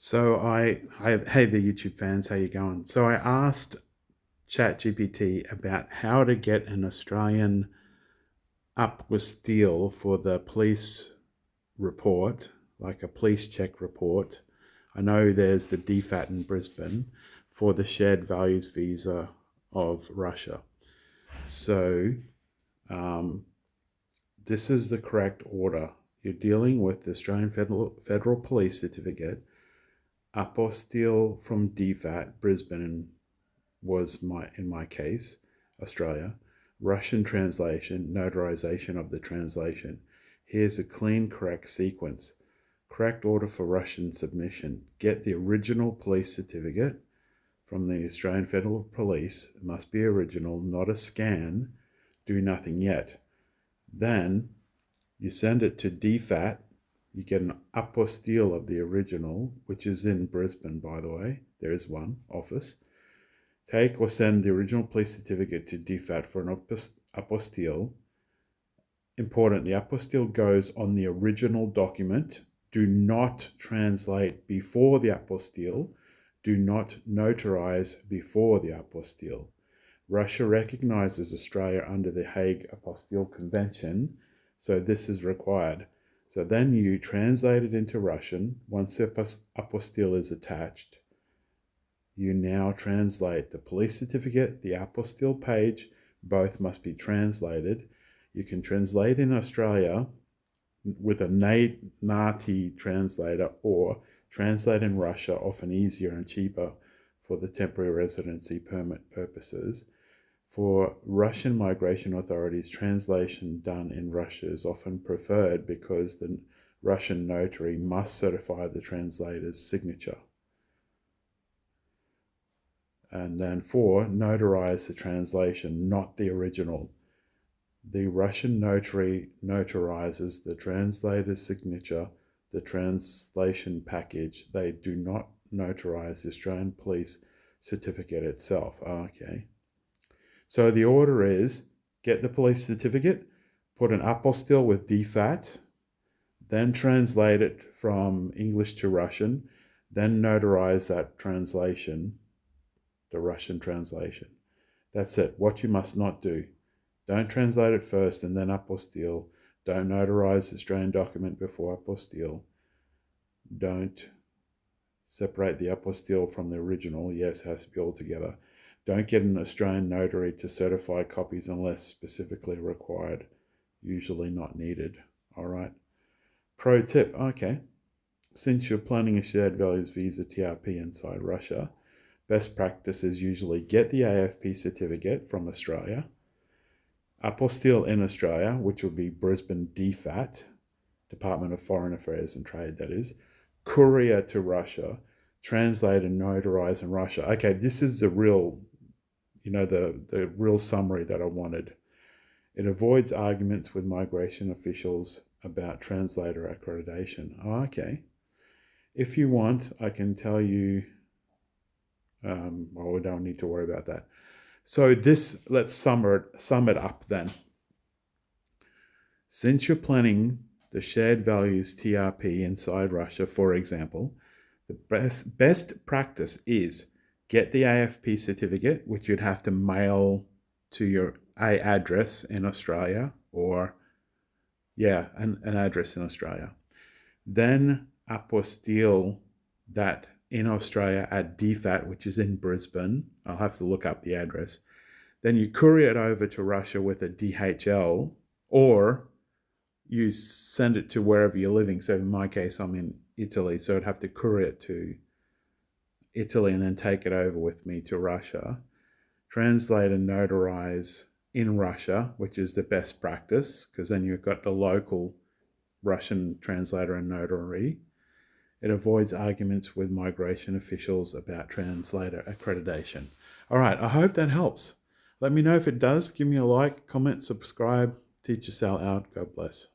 Hey the YouTube fans, how you going? So I asked ChatGPT about how to get an Australian apostille for the police report, like a police check report. I know there's the DFAT in Brisbane for the shared values visa of Russia. So this is the correct order. You're dealing with the Australian Federal Police Certificate, Apostile from DFAT, Brisbane was in my case, Australia, Russian translation, notarization of the translation. Here's a clean, correct sequence. Correct order for Russian submission. Get the original police certificate from the Australian Federal Police. It must be original, not a scan. Do nothing yet. Then you send it to DFAT. You get an apostille of the original, which is in Brisbane, by the way. There is one office. Take or send the original police certificate to DFAT for an apostille. Important, the apostille goes on the original document. Do not translate before the apostille. Do not notarize before the apostille. Russia recognizes Australia under the Hague Apostille Convention, so this is required. So then you translate it into Russian. Once the apostille is attached, you now translate the police certificate, the apostille page, both must be translated. You can translate in Australia with a NATI translator or translate in Russia, often easier and cheaper for the temporary residency permit purposes. For Russian migration authorities, translation done in Russia is often preferred because the Russian notary must certify the translator's signature. And then 4, notarize the translation, not the original. The Russian notary notarizes the translator's signature, the translation package. They do not notarize the Australian police certificate itself. Okay. So the order is get the police certificate, put an apostille with DFAT, then translate it from English to Russian, then notarize that translation, the Russian translation. That's it. What you must not do. Don't translate it first and then apostille. Don't notarize the Australian document before apostille. Don't separate the apostille from the original. Yes, it has to be all together. Don't get an Australian notary to certify copies unless specifically required. Usually not needed. All right. Pro tip. Okay. Since you're planning a shared values visa TRP inside Russia, best practice is usually get the AFP certificate from Australia, apostille in Australia, which will be Brisbane DFAT, Department of Foreign Affairs and Trade, that is, courier to Russia, translate and notarize in Russia. Okay, this is the real, the real summary that I wanted. It avoids arguments with migration officials about translator accreditation. Oh, okay. If you want, I can tell you, well, we don't need to worry about that. So let's sum it up then. Since you're planning the shared values TRP inside Russia, for example, the best practice is get the AFP certificate, which you'd have to mail to your address in Australia, or an address in Australia. Then apostille that in Australia at DFAT, which is in Brisbane. I'll have to look up the address. Then you courier it over to Russia with a DHL, or you send it to wherever you're living. So in my case, I'm in Italy, so I'd have to courier it to Italy and then take it over with me to Russia. Translate and notarize in Russia, which is the best practice, because then you've got the local Russian translator and notary. It avoids arguments with migration officials about translator accreditation. All right, I hope that helps. Let me know if it does. Give me a like, comment, subscribe. Teacher Sal out. God bless.